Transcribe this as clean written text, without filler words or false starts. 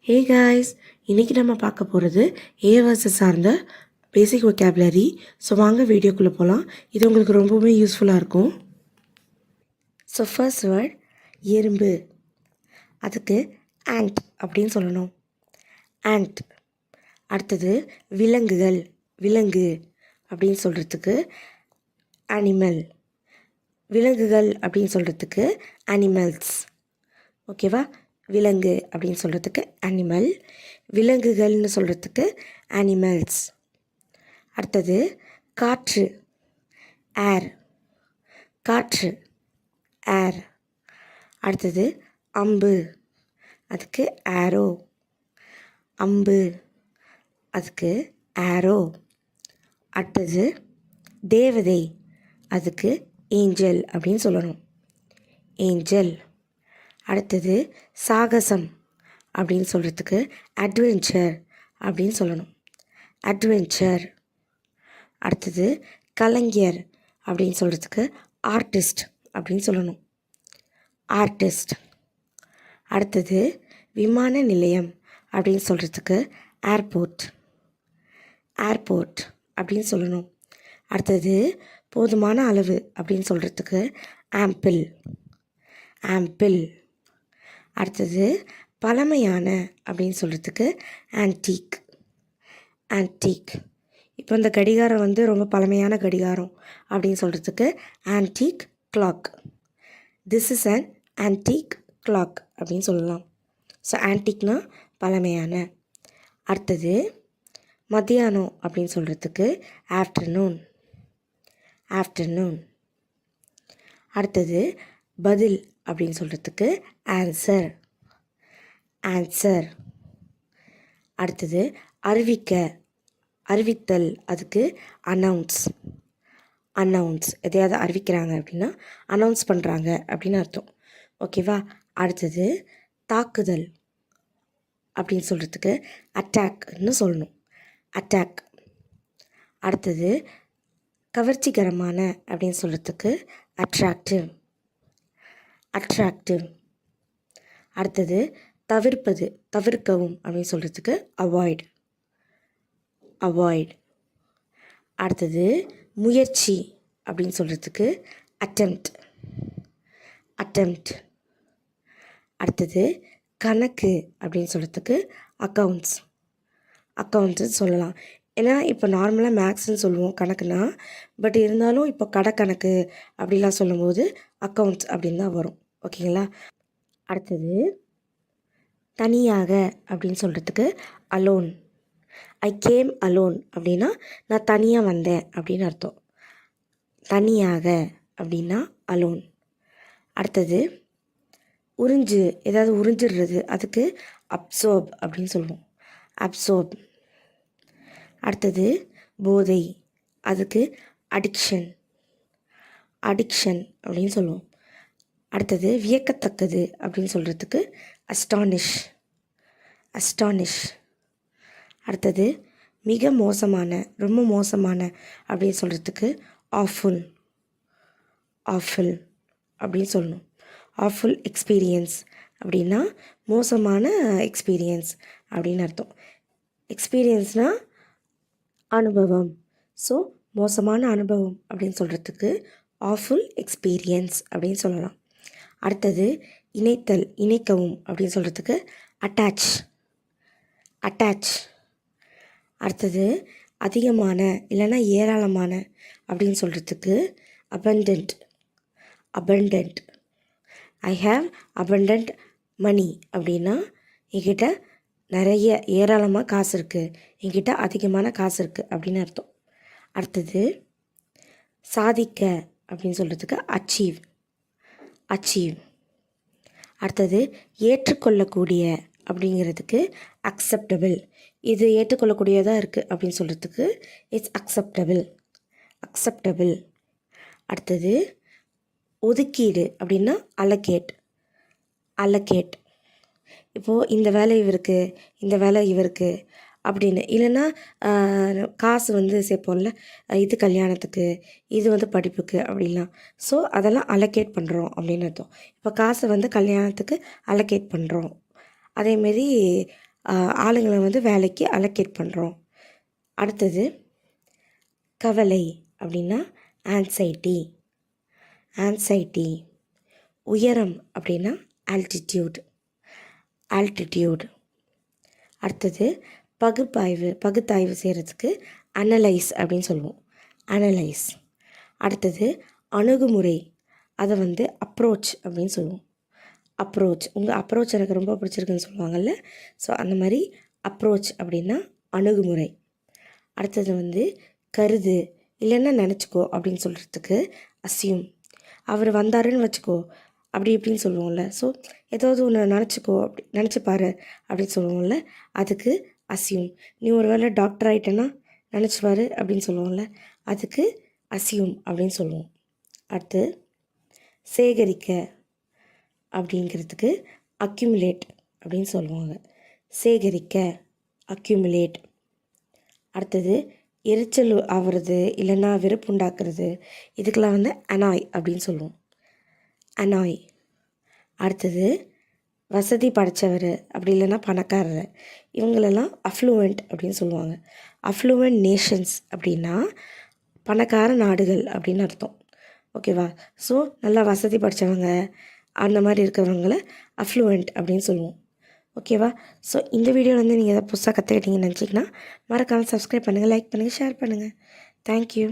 Hey guys, இன்றைக்கி நம்ம பார்க்க போகிறது ஏவர்ஸை சார்ந்த பேசிக் ஒகேபுலரி. ஸோ வாங்க வீடியோக்குள்ளே போகலாம். இது உங்களுக்கு ரொம்பவுமே யூஸ்ஃபுல்லாக இருக்கும். ஸோ ஃபர்ஸ்ட் வேர்ட் எறும்பு, அதுக்கு ஆண்ட் அப்படின்னு சொல்லணும். ஆண்ட். அடுத்தது விலங்குகள், விலங்கு அப்படின்னு சொல்கிறதுக்கு அனிமல், விலங்குகள் அப்படின்னு சொல்கிறதுக்கு அனிமல்ஸ். ஓகேவா? விலங்கு அப்படின்னு சொல்கிறதுக்கு அனிமல், விலங்குகள்னு சொல்கிறதுக்கு அனிமல்ஸ். அடுத்தது காற்று, ஏர், காற்று, ஏர். அடுத்தது அம்பு, அதுக்கு ஆரோ, அம்பு, அதுக்கு ஆரோ. அடுத்தது தேவதை, அதுக்கு ஏஞ்சல் அப்படின்னு சொல்லணும், ஏஞ்சல். அடுத்தது சாகசம் அப்படின்னு சொல்கிறதுக்கு அட்வென்ச்சர் அப்படின்னு சொல்லணும், அட்வென்ச்சர். அடுத்தது கலைஞர் அப்படின்னு சொல்கிறதுக்கு ஆர்டிஸ்ட் அப்படின்னு சொல்லணும், ஆர்டிஸ்ட். அடுத்தது விமான நிலையம் அப்படின்னு சொல்கிறதுக்கு ஏர்போர்ட், ஏர்போர்ட் அப்படின்னு சொல்லணும். அடுத்தது போதுமான அளவு அப்படின்னு சொல்கிறதுக்கு ஆம்பிள், ஆம்பிள். அடுத்தது பழமையான அப்படின்னு சொல்கிறதுக்கு ஆன்டீக், ஆன்டீக். இப்போ இந்த கடிகாரம் வந்து ரொம்ப பழமையான கடிகாரம் அப்படின்னு சொல்கிறதுக்கு antique clock. This is an antique clock அப்படின்னு சொல்லலாம். ஸோ ஆன்டீக்னா பழமையான. அடுத்தது மத்தியானம் அப்படின்னு சொல்கிறதுக்கு ஆஃப்டர்நூன், ஆஃப்டர்நூன். அடுத்தது பதில் அப்படின்னு சொல்கிறதுக்கு ஆன்சர், ஆன்சர். அடுத்தது அறிவிக்க, அறிவித்தல், அதுக்கு அனௌன்ஸ், அனௌன்ஸ். எதையாவது அறிவிக்கிறாங்க அப்படின்னா அனௌன்ஸ் பண்ணுறாங்க அப்படின்னு அர்த்தம். ஓகேவா? அடுத்தது தாக்குதல் அப்படின்னு சொல்கிறதுக்கு அட்டாக்னு சொல்லணும், அட்டாக். அடுத்தது கவர்ச்சிகரமான அப்படின்னு சொல்கிறதுக்கு அட்ராக்டிவ், அட்ராக்டிவ். அடுத்தது தவிர்ப்பது, தவிர்க்கவும் அப்படின்னு சொல்கிறதுக்கு அவாய்ட், அவாய்ட். அடுத்தது முயற்சி அப்படின்னு சொல்கிறதுக்கு அட்டெம்ப்ட், அட்டெம்ப்ட். அடுத்தது கணக்கு அப்படின்னு சொல்கிறதுக்கு அக்கௌண்ட்ஸ், அக்கௌண்ட்ஸு சொல்லலாம். ஏன்னா இப்போ நார்மலாக மேக்ஸ்ன்னு சொல்லுவோம் கணக்குனா, பட் இருந்தாலும் இப்போ கணக்கு அப்படிலாம் சொல்லும்போது அக்கௌண்ட்ஸ் அப்படின்னு தான் வரும். ஓகேங்களா? அடுத்தது தனியாக அப்படின்னு சொல்கிறதுக்கு அலோன், ஐ கேம் அலோன் அப்படின்னா நான் தனியாக வந்தேன் அப்படின்னு அர்த்தம், தனியாக அப்படின்னா அலோன். அடுத்தது உறிஞ்சு, ஏதாவது உறிஞ்சிடுறது, அதுக்கு அப்சோர்ப் அப்படின்னு சொல்லுவோம், அப்சோர்ப். அடுத்தது போதை, அதுக்கு அடிக்ஷன், அடிக்ஷன் அப்படின்னு சொல்லுவோம். அடுத்தது வியக்கத்தக்கது அப்படின்னு சொல்கிறதுக்கு அஸ்டானிஷ், அஸ்டானிஷ். அடுத்தது மிக மோசமான, ரொம்ப மோசமான அப்படின்னு சொல்கிறதுக்கு ஆஃபுல், ஆஃபுல் அப்படின்னு சொல்லணும், ஆஃபுல் எக்ஸ்பீரியன்ஸ் அப்படின்னா மோசமான எக்ஸ்பீரியன்ஸ் அப்படின்னு அர்த்தம். எக்ஸ்பீரியன்ஸ்னால் அனுபவம். ஸோ மோசமான அனுபவம் அப்படின்னு சொல்கிறதுக்கு ஆஃபுல் எக்ஸ்பீரியன்ஸ் அப்படின்னு சொல்லலாம். அடுத்தது இணைத்தல், இணைக்கவும் அப்படின்னு சொல்கிறதுக்கு அட்டாச், அட்டாச். அடுத்தது அதிகமான இல்லைன்னா ஏராளமான அப்படின்னு சொல்கிறதுக்கு abundant, abundant. I have abundant மணி அப்படின்னா என்கிட்ட நிறைய ஏராளமாக காசு இருக்குது, என்கிட்ட அதிகமான காசு இருக்குது அப்படின்னு அர்த்தம். அடுத்தது சாதிக்க அப்படின்னு சொல்கிறதுக்கு அச்சீவ், அச்சீவ். அடுத்தது ஏற்றுக்கொள்ளக்கூடிய அப்படிங்கிறதுக்கு அக்செப்டபிள், இது ஏற்றுக்கொள்ளக்கூடியதாக இருக்குது அப்படின்னு சொல்கிறதுக்கு இட்ஸ் அக்செப்டபிள், அக்செப்டபிள். அடுத்தது ஒதுக்கீடு அப்படின்னா அலோகேட், அலோகேட். இப்போது இந்த வேலை இவருக்கு, இந்த வேலை இவருக்கு அப்படின்னு, இல்லைன்னா காசு வந்து சேர்ப்போம்ல, இது கல்யாணத்துக்கு, இது வந்து படிப்புக்கு அப்படின்லாம். ஸோ அதெல்லாம் அலோகேட் பண்ணுறோம் அப்படின்னு அர்த்தம். இப்போ காசை வந்து கல்யாணத்துக்கு அலோகேட் பண்ணுறோம். அதேமாரி ஆளுங்களை வந்து வேலைக்கு அலோகேட் பண்ணுறோம். அடுத்தது கவலை அப்படின்னா ஆன்சைட்டி. ஆன்சைட்டி. உயரம் அப்படின்னா ஆல்டிடியூட். ஆல்டிடியூட். அடுத்தது பகுத்தாய்வு செய்கிறதுக்கு அனலைஸ் அப்படின்னு சொல்லுவோம். அனலைஸ். அடுத்தது அணுகுமுறை, அதை வந்து அப்ரோச் அப்படின்னு சொல்லுவோம். அப்ரோச். உங்கள் அப்ரோச் எனக்கு ரொம்ப பிடிச்சிருக்குன்னு சொல்லுவாங்கள்ல, ஸோ அந்த மாதிரி அப்ரோச் அப்படின்னா அணுகுமுறை. அடுத்தது வந்து கருது, இல்லைன்னா நினச்சிக்கோ அப்படின்னு சொல்கிறதுக்கு அஸ்யூம். அவர் வந்தாருன்னு வச்சுக்கோ அப்படி இப்படின்னு சொல்லுவோம்ல, ஸோ ஏதாவது ஒன்று நினச்சிக்கோ, அப்படி நினச்சிப்பாரு அப்படின்னு சொல்லுவோம்ல, அதுக்கு அஸ்யூம். நீ ஒரு வேளை டாக்டர் ஆகிட்டேன்னா நினச்சிப்பாரு அப்படின்னு சொல்லுவோம்ல, அதுக்கு அஸ்யூம் அப்படின்னு சொல்லுவோம். அடுத்து சேகரிக்க அப்படிங்கிறதுக்கு அக்யூமுலேட் அப்படின்னு சொல்லுவாங்க. சேகரிக்க, அக்யூமுலேட். அடுத்தது எரிச்சல் ஆகிறது, இல்லைன்னா வெறுப்பு உண்டாக்குறது, இதுக்கெல்லாம் வந்து அனாய் அப்படின்னு சொல்லுவோம். அனாய். அடுத்தது வசதி படைத்தவர் அப்படி இல்லைன்னா பணக்காரர், இவங்களெல்லாம் அஃப்ளூவெண்ட் அப்படின்னு சொல்லுவாங்க. அஃப்ளூவெண்ட் நேஷன்ஸ் அப்படின்னா பணக்கார நாடுகள் அப்படின்னு அர்த்தம். ஓகேவா? ஸோ நல்லா வசதி படைத்தவங்க அந்த மாதிரி இருக்கிறவங்கள அஃப்ளூவெண்ட் அப்படின்னு சொல்லுவோம். ஓகேவா? ஸோ இந்த வீடியோவில் வந்து நீங்கள் எதாவது புதுசாக கற்றுக்கிட்டீங்கன்னு நினச்சிங்கன்னா மறக்காமல் சப்ஸ்கிரைப் பண்ணுங்கள், லைக் பண்ணுங்கள், ஷேர் பண்ணுங்கள். தேங்க்யூ.